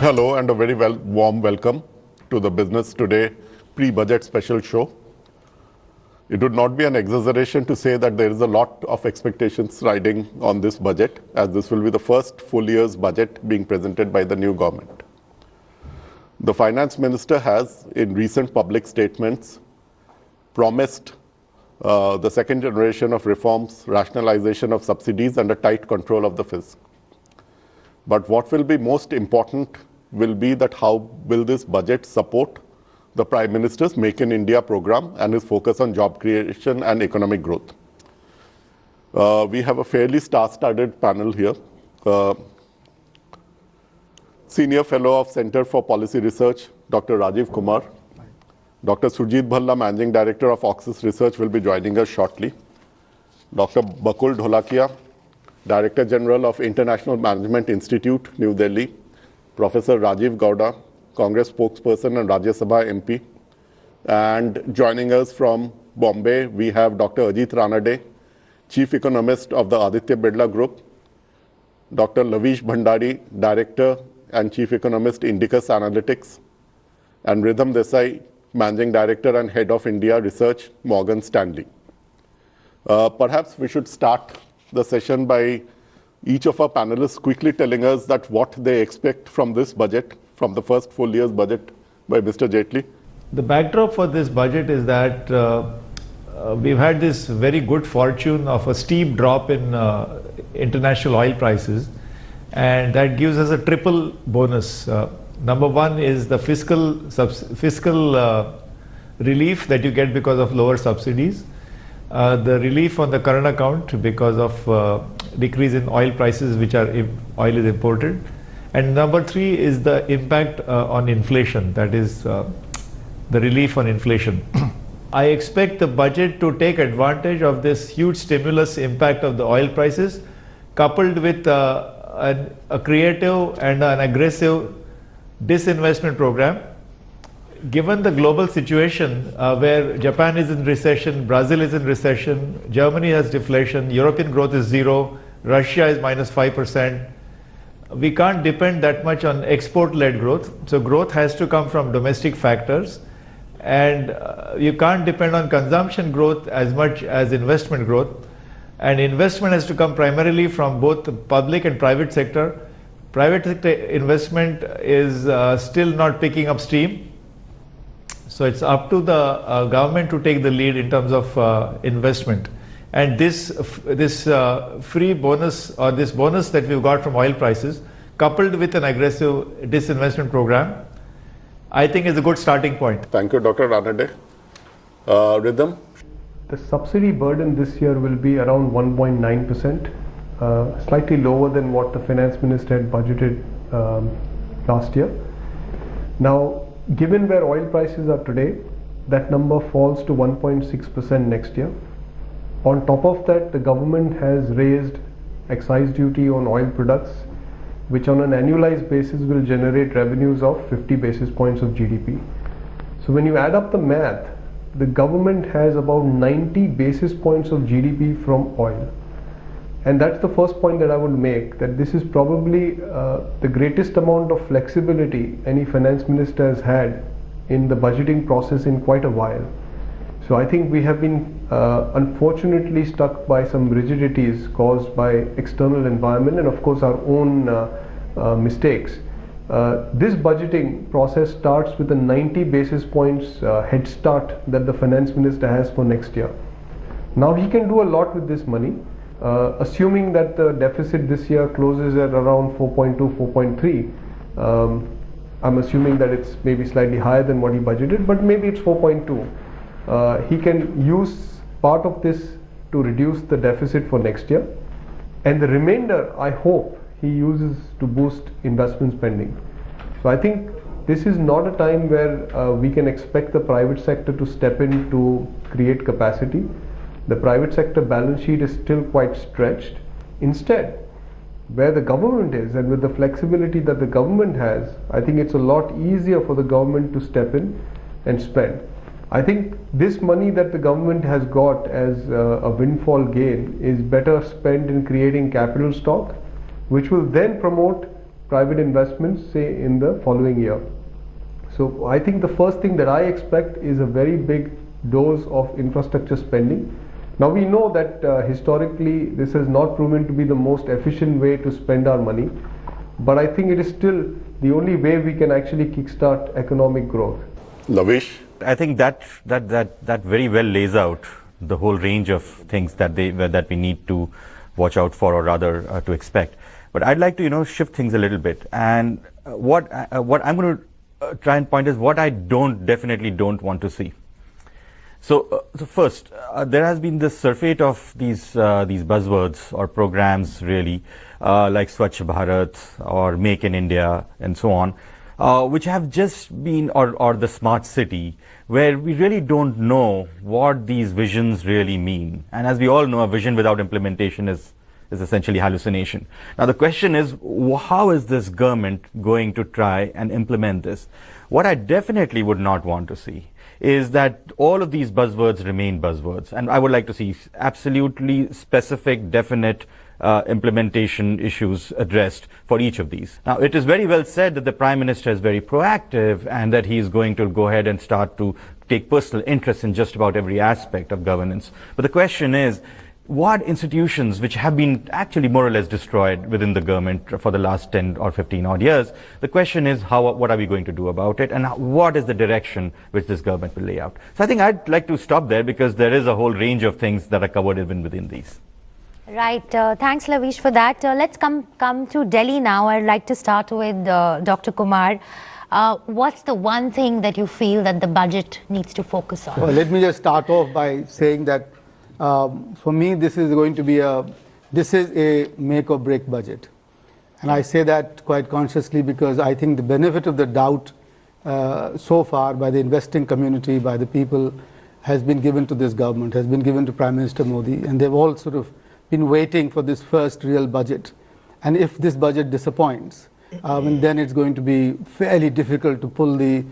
Hello and a very warm welcome to the Business Today pre-budget special show. It would not be an exaggeration to say that there is a lot of expectations riding on this budget, as this will be the first full year's budget being presented by the new government. The Finance Minister has, in recent public statements, promised the second generation of reforms, rationalization of subsidies and a tight control of the fisc. But what will be most important will be that how will this budget support the Prime Minister's Make in India program and his focus on job creation and economic growth. We have a fairly star-studded panel here. Senior Fellow of Center for Policy Research, Dr. Rajiv Kumar. Dr. Surjit Bhalla, Managing Director of Oxis Research, will be joining us shortly. Dr. Bakul Dholakia, Director General of International Management Institute, New Delhi. Professor Rajiv Gowda, Congress spokesperson and Rajya Sabha MP. And joining us from Bombay, we have Dr. Ajit Ranade, Chief Economist of the Aditya Birla Group. Dr. Lavish Bhandari, Director and Chief Economist, Indicus Analytics. And Ridham Desai, Managing Director and Head of India Research, Morgan Stanley. Perhaps we should start the session by each of our panelists quickly telling us that what they expect from this budget, from the first full year's budget by Mr. Jaitley. The backdrop for this budget is that we've had this very good fortune of a steep drop in international oil prices, and that gives us a triple bonus. Number one is the fiscal relief that you get because of lower subsidies. The relief on the current account because of decrease in oil prices, which are oil is imported. And number three is the impact on inflation, that is the relief on inflation. I expect the budget to take advantage of this huge stimulus impact of the oil prices, coupled with a creative and an aggressive disinvestment program. Given the global situation where Japan is in recession, Brazil is in recession, Germany has deflation, European growth is zero, Russia is -5%, we can't depend that much on export-led growth. So growth has to come from domestic factors, and you can't depend on consumption growth as much as investment growth. And investment has to come primarily from both the public and private sector. Private sector investment is still not picking up steam. So it's up to the government to take the lead in terms of investment. And this free bonus, or this bonus that we've got from oil prices, coupled with an aggressive disinvestment program, I think is a good starting point. Thank you, Dr. Ranade. Ridham? The subsidy burden this year will be around 1.9%, slightly lower than what the Finance Minister had budgeted last year. Now, given where oil prices are today, that number falls to 1.6% next year. On top of that, the government has raised excise duty on oil products, which on an annualized basis will generate revenues of 50 basis points of GDP. So when you add up the math, the government has about 90 basis points of GDP from oil. And that's the first point that I would make, that this is probably the greatest amount of flexibility any finance minister has had in the budgeting process in quite a while. So I think we have been unfortunately stuck by some rigidities caused by external environment and of course our own mistakes. This budgeting process starts with a 90 basis points head start that the finance minister has for next year. Now he can do a lot with this money. Assuming that the deficit this year closes at around 4.2, 4.3, I'm assuming that it's maybe slightly higher than what he budgeted, but maybe it's 4.2. He can use part of this to reduce the deficit for next year, and the remainder, I hope, he uses to boost investment spending. So I think this is not a time where we can expect the private sector to step in to create capacity. The private sector balance sheet is still quite stretched. Instead, where the government is and with the flexibility that the government has, I think it's a lot easier for the government to step in and spend. I think this money that the government has got as a windfall gain is better spent in creating capital stock, which will then promote private investments, say in the following year. So I think the first thing that I expect is a very big dose of infrastructure spending. Now we know that historically this has not proven to be the most efficient way to spend our money, but I think it is still the only way we can actually kickstart economic growth. Lavish? I think that very well lays out the whole range of things that we need to watch out for, or rather to expect. But I'd like to shift things a little bit, and what I'm going to try and point is what I definitely don't want to see. So first, there has been this surfeit of these buzzwords or programs, really, like Swachh Bharat or Make in India and so on, which have just been, or the smart city, where we really don't know what these visions really mean. And as we all know, a vision without implementation is essentially hallucination. Now the question is, how is this government going to try and implement this? What I definitely would not want to see is that all of these buzzwords remain buzzwords, and I would like to see absolutely specific, definite implementation issues addressed for each of these. Now, it is very well said that the Prime Minister is very proactive and that he is going to go ahead and start to take personal interest in just about every aspect of governance. But the question is, what institutions which have been actually more or less destroyed within the government for the last 10 or 15 odd years, the question is what are we going to do about it, and what is the direction which this government will lay out. So I think I'd like to stop there, because there is a whole range of things that are covered even within these. Right. Thanks, Lavish, for that. Let's come to Delhi now. I'd like to start with Dr. Kumar. What's the one thing that you feel that the budget needs to focus on? Well, let me just start off by saying that for me, this is a make or break budget. And I say that quite consciously because I think the benefit of the doubt so far by the investing community, by the people, has been given to this government, has been given to Prime Minister Modi, and they've all sort of been waiting for this first real budget. And if this budget disappoints, then it's going to be fairly difficult to pull the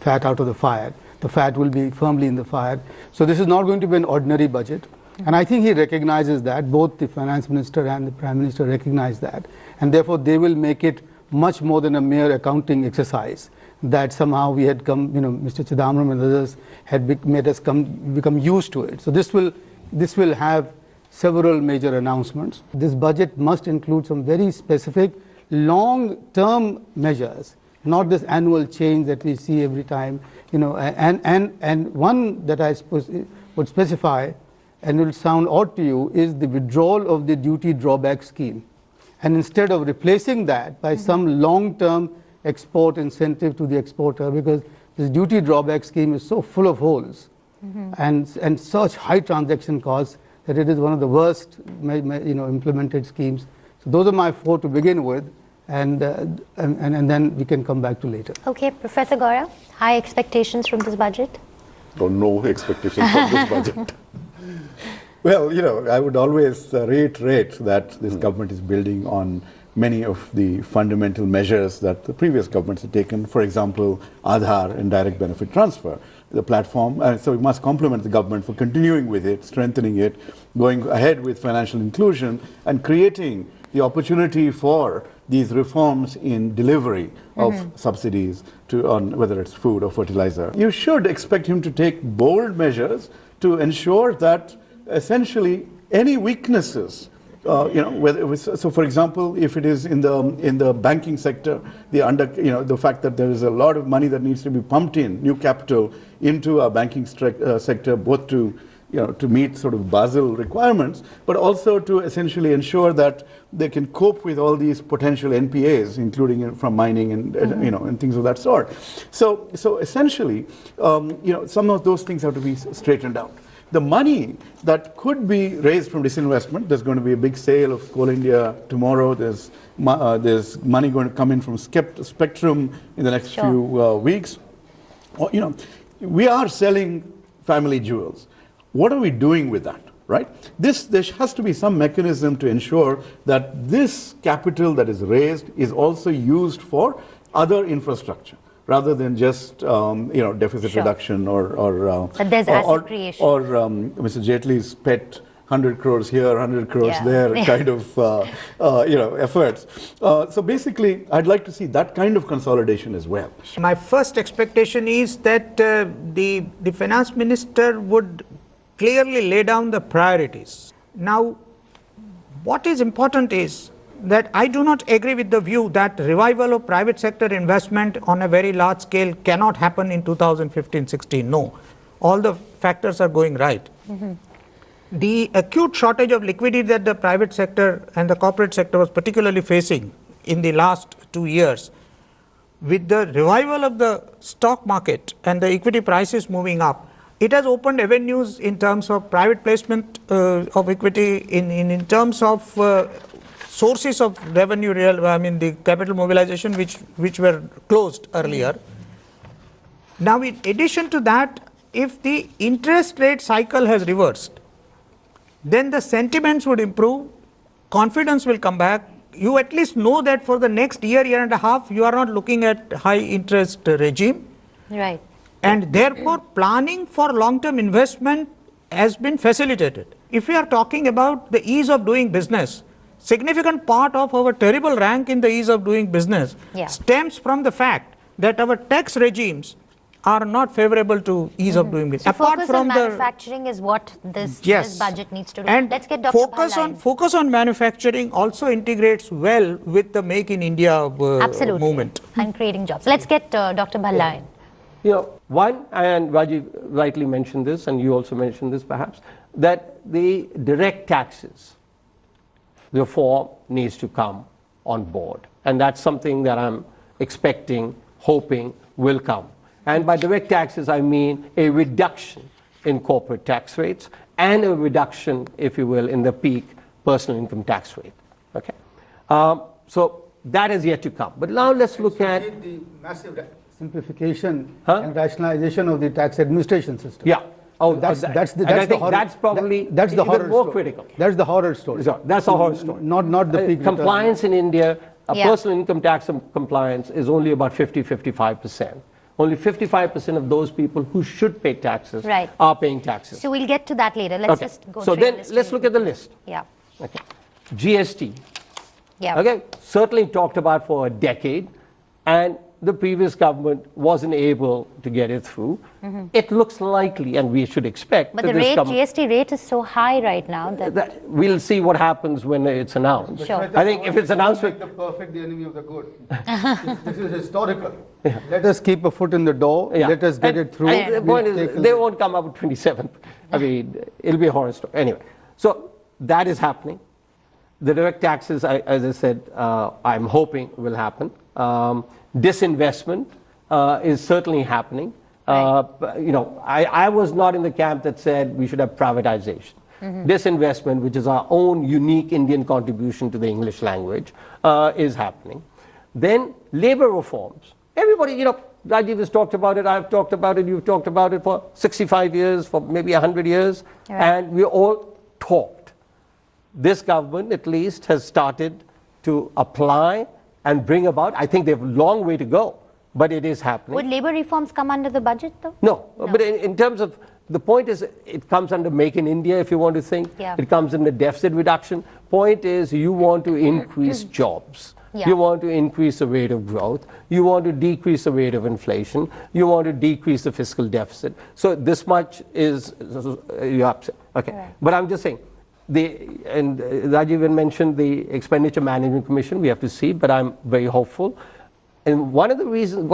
fat out of the fire. The fat will be firmly in the fire. So this is not going to be an ordinary budget. And I think he recognizes that. Both the finance minister and the prime minister recognize that. And therefore, they will make it much more than a mere accounting exercise that somehow we had come, Mr. Chidambaram and others had made us become used to it. So this will have several major announcements. This budget must include some very specific long-term measures, not this annual change that we see every time, and one that I suppose would specify, and it will sound odd to you, is the withdrawal of the duty drawback scheme. And instead of replacing that by some long-term export incentive to the exporter, because this duty drawback scheme is so full of holes and such high transaction costs that it is one of the worst implemented schemes. So those are my four to begin with. And then we can come back to later. Okay, Professor Gaurav, high expectations from this budget? No expectations from this budget. Well, I would always reiterate that this government is building on many of the fundamental measures that the previous governments have taken. For example, Aadhaar and direct benefit transfer, the platform. So we must compliment the government for continuing with it, strengthening it, going ahead with financial inclusion, and creating the opportunity for these reforms in delivery of subsidies on whether it's food or fertilizer. You should expect him to take bold measures to ensure that essentially any weaknesses, so for example, if it is in the banking sector, the fact that there is a lot of money that needs to be pumped in, new capital into our banking sector, both to meet sort of Basel requirements, but also to essentially ensure that they can cope with all these potential NPAs, including from mining and things of that sort. So essentially, some of those things have to be straightened out. The money that could be raised from disinvestment, there's going to be a big sale of Coal India tomorrow. There's money going to come in from Spectrum in the next few weeks. We are selling family jewels. What are we doing with that, right? There has to be some mechanism to ensure that this capital that is raised is also used for other infrastructure, rather than just deficit reduction or but there's asset creation. Or Mr. Jaitley's pet 100 crores here, 100 crores Yeah. there kind of efforts. So basically, I'd like to see that kind of consolidation as well. My first expectation is that the finance minister would clearly lay down the priorities. Now, what is important is that I do not agree with the view that revival of private sector investment on a very large scale cannot happen in 2015-16. No, all the factors are going right. The acute shortage of liquidity that the private sector and the corporate sector was particularly facing in the last 2 years, with the revival of the stock market and the equity prices moving up, it has opened avenues in terms of private placement of equity, in terms of sources of revenue, the capital mobilization which were closed earlier. Now, in addition to that, if the interest rate cycle has reversed, then the sentiments would improve, confidence will come back. You at least know that for the next year and a half, you are not looking at high interest regime. Right. And therefore, planning for long-term investment has been facilitated. If we are talking about the ease of doing business, significant part of our terrible rank in the ease of doing business stems from the fact that our tax regimes are not favorable to ease of doing business. So focus on manufacturing is what this budget needs to do. And let's get Dr. focus on manufacturing also integrates well with the Make in India movement. And creating jobs. Let's get Dr. Bhalla in. One, and Rajiv rightly mentioned this, and you also mentioned this perhaps, that the direct taxes reform needs to come on board. And that's something that I'm expecting, hoping will come. And by direct taxes, I mean a reduction in corporate tax rates and a reduction, if you will, in the peak personal income tax rate. Okay, so that is yet to come. But now let's look at the massive simplification and rationalization of the tax administration system. Yeah. Oh, that's the horror. That's probably that's the even horror more story. critical. That's the horror story. So that's the horror story. Not the peak compliance in India. Yeah. Personal income tax compliance is only about 50-55%. Only 55% of those people who should pay taxes are paying taxes. So we'll get to that later. Let's just go so through then let's look at the list. Yeah. Okay. GST. Yeah. Okay. Certainly talked about for a decade, and the previous government wasn't able to get it through. It looks likely, and we should expect. But that the this GST rate is so high right now that we'll see what happens when it's announced. Sure. I think if it's announced, the perfect the enemy of the good. This is historical. Let us keep a foot in the door. Let us get it through. And the point is, they won't come up with 27th. I mean, it'll be a horror story. Anyway, so that is happening. The direct taxes, as I said, I'm hoping will happen. Disinvestment is certainly happening. I was not in the camp that said we should have privatization. Disinvestment, which is our own unique Indian contribution to the English language, is happening. Then labor reforms. Everybody, Rajiv has talked about it, I've talked about it, you've talked about it for 65 years, for maybe 100 years, and we all talked. This government, at least, has started to apply and bring about. I think they have a long way to go, but it is happening. would labor reforms come under the budget though? No. But in terms of, the point is, it comes under Make in India, if you want to think. Yeah. It comes under deficit reduction. Point is, you want to increase jobs. Yeah. You want to increase the rate of growth. You want to decrease the rate of inflation. You want to decrease the fiscal deficit. So this much is, you're upset. Okay. Right. But I'm just saying, and Rajiv mentioned the Expenditure Management Commission. We have to see, but I'm very hopeful. And one of the reasons,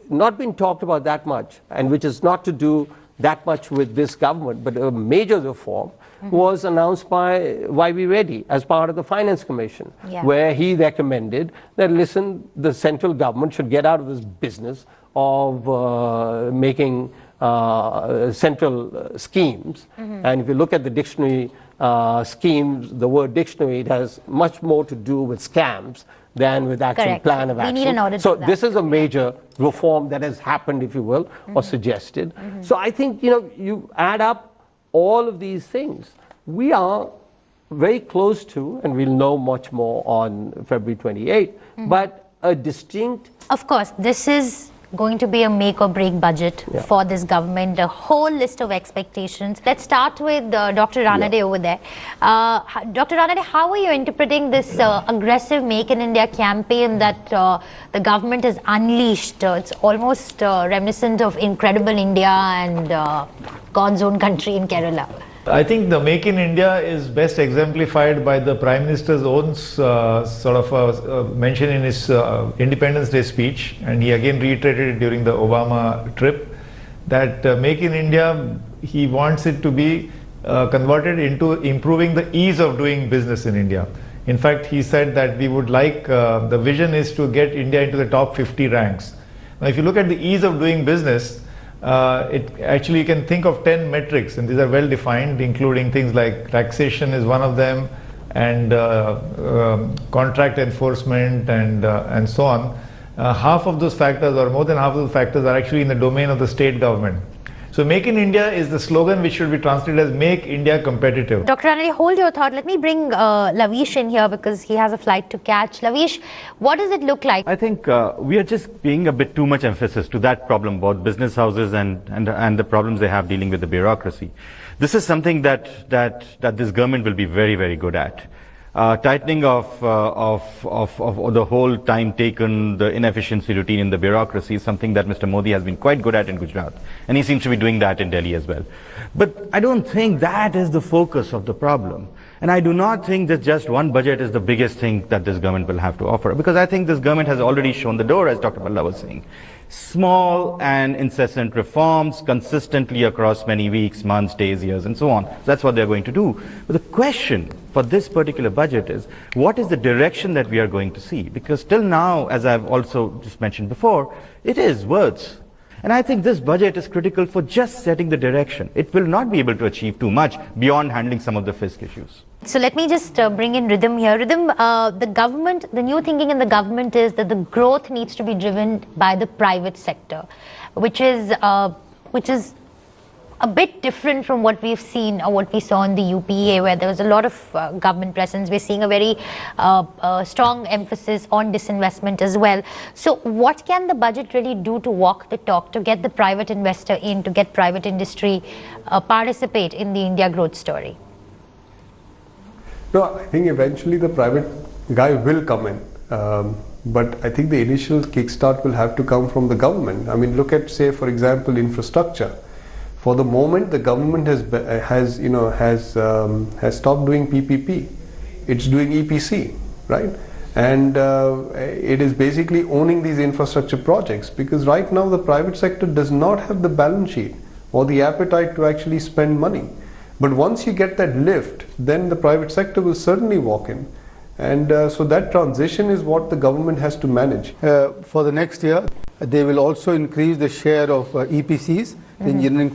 not been talked about that much, and which is not to do that much with this government, but a major reform was announced by Y.V. Reddy as part of the Finance Commission, where he recommended that, listen, the central government should get out of this business of making central schemes. And if you look at the dictionary schemes, the word dictionary, it has much more to do with scams than with actual plan of action. We need an audit so of that. this is a major reform that has happened, if you will, or suggested. So I think, you add up all of these things. We are very close to, and we'll know much more on February 28, but a distinct... Of course, this is going to be a make or break budget for this government, a whole list of expectations. Let's start with Dr. Ranade over there. Dr. Ranade, how are you interpreting this aggressive Make in India campaign that the government has unleashed? It's almost reminiscent of Incredible India and God's own country in Kerala. I think the Make in India is best exemplified by the Prime Minister's own mention in his Independence Day speech, and he again reiterated it during the Obama trip, that Make in India, he wants it to be converted into improving the ease of doing business in India. In fact, he said that we would like, the vision is to get India into the top 50 ranks. Now, if you look at the ease of doing business, it actually, you can think of 10 metrics, and these are well defined, including things like taxation is one of them, and contract enforcement, and so on. Half of those factors, or more than half of those factors, are actually in the domain of the state government. So Make in India is the slogan which should be translated as Make India Competitive. Dr. Ranade, hold your thought. Let me bring Lavish in here because he has a flight to catch. Lavish, what does it look like? I think we are just paying a bit too much emphasis to that problem about business houses and the problems they have dealing with the bureaucracy. This is something that this government will be very, very good at. Tightening of the whole time taken, the inefficiency routine in the bureaucracy is something that Mr. Modi has been quite good at in Gujarat, and he seems to be doing that in Delhi as well. But I don't think that is the focus of the problem. And I do not think that just one budget is the biggest thing that this government will have to offer, because I think this government has already shown the door, as Dr. Bhalla was saying. Small and incessant reforms consistently across many weeks, months, days, years, and so on. That's what they're going to do. But the question for this particular budget is, what is the direction that we are going to see? Because till now, as I've also just mentioned before, it is words. And I think this budget is critical for just setting the direction. It will not be able to achieve too much beyond handling some of the fiscal issues. So let me just bring in Rhythm here. Rhythm, the government, the new thinking in the government is that the growth needs to be driven by the private sector, which is a bit different from what we've seen or what we saw in the UPA, where there was a lot of government presence. We're seeing a very strong emphasis on disinvestment as well. So what can the budget really do to walk the talk, to get the private investor in, to get private industry participate in the India growth story? No, I think eventually the private guy will come in. But I think the initial kickstart will have to come from the government. I mean, look at, say, for example, infrastructure. For the moment, the government has stopped doing PPP. It's doing EPC, right? And it is basically owning these infrastructure projects, because right now the private sector does not have the balance sheet or the appetite to actually spend money. But once you get that lift, then the private sector will certainly walk in. And so that transition is what the government has to manage. For the next year, they will also increase the share of EPCs, the engineering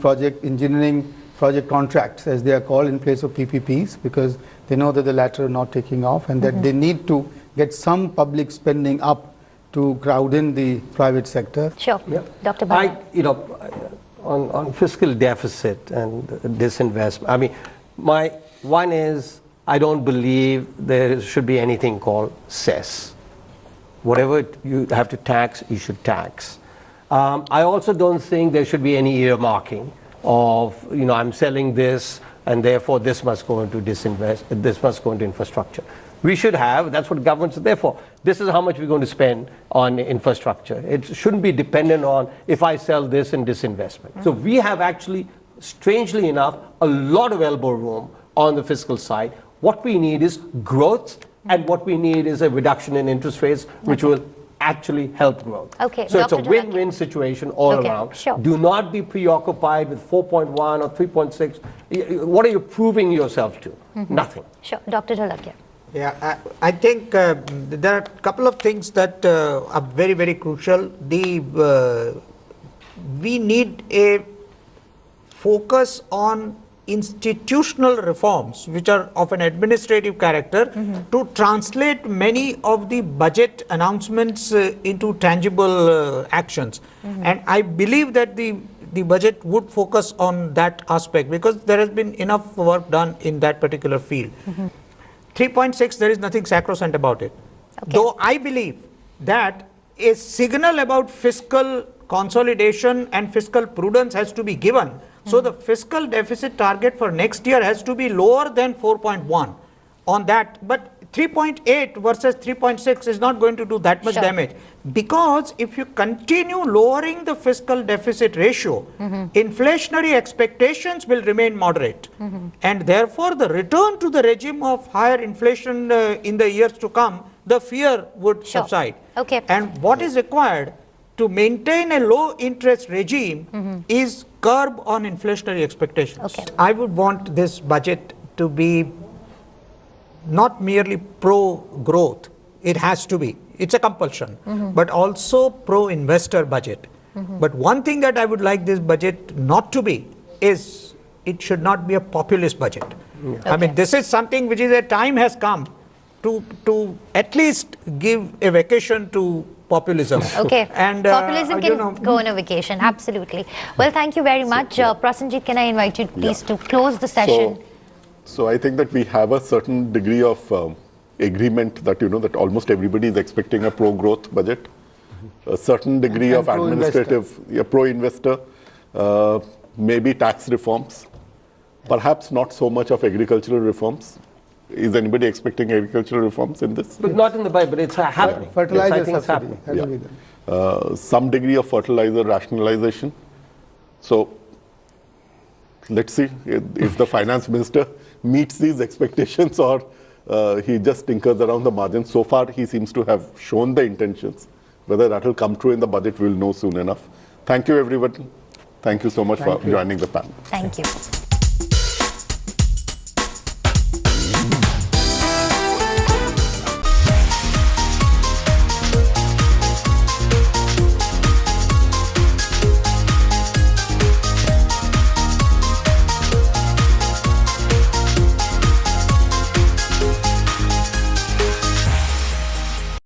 project contracts, as they are called, in place of PPPs, because they know that the latter are not taking off, and that they need to get some public spending up to crowd in the private sector. Sure. Dr. Bhalla. On fiscal deficit and disinvestment, I mean, my one is, I don't believe there should be anything called cess. Whatever you have to tax, you should tax. I also don't think there should be any earmarking of, I'm selling this and therefore this must go into this must go into infrastructure. We should have, that's what governments are there for. This is how much we're going to spend on infrastructure. It shouldn't be dependent on if I sell this and disinvestment. So we have actually, strangely enough, a lot of elbow room on the fiscal side. What we need is growth, and what we need is a reduction in interest rates, which will actually help growth. Okay, so Dr. it's a win-win situation all around. Sure. Do not be preoccupied with 4.1 or 3.6. What are you proving yourself to? Nothing. Sure. Dr. Dholakia. Yeah, I think there are a couple of things that are very, very crucial. We need a focus on institutional reforms which are of an administrative character to translate many of the budget announcements into tangible actions. And I believe that the budget would focus on that aspect, because there has been enough work done in that particular field. 3.6, there is nothing sacrosanct about it. Okay. Though I believe that a signal about fiscal consolidation and fiscal prudence has to be given. So the fiscal deficit target for next year has to be lower than 4.1 on that. But 3.8 versus 3.6 is not going to do that much Sure. damage, because if you continue lowering the fiscal deficit ratio, inflationary expectations will remain moderate, and therefore the return to the regime of higher inflation in the years to come, the fear would Sure. subside. Okay. And what is required to maintain a low interest regime is curb on inflationary expectations. Okay. I would want this budget to be not merely pro-growth, it has to be, it's a compulsion, but also pro-investor budget. But one thing that I would like this budget not to be is, it should not be a populist budget. I mean, this is something which is a time has come to at least give a vacation to populism. Okay. And populism you can know, go on a vacation. Absolutely. Well, thank you very much. Prasenjit, can I invite you please to close the session? So I think that we have a certain degree of agreement that, you know, that almost everybody is expecting a pro-growth budget, a certain degree And of pro-investor. administrative, pro-investor, maybe tax reforms, perhaps not so much of agricultural reforms. Is anybody expecting agricultural reforms in this? But not in the budget, but it's happening. Fertilizer Yes, I think it's subsidy. happening. That will be done. Some degree of fertilizer rationalization. So let's see if the finance minister meets these expectations or he just tinkers around the margins. So far, he seems to have shown the intentions. Whether that will come true in the budget, we'll know soon enough. Thank you, everyone. Thank you so much for joining the panel. Thank you.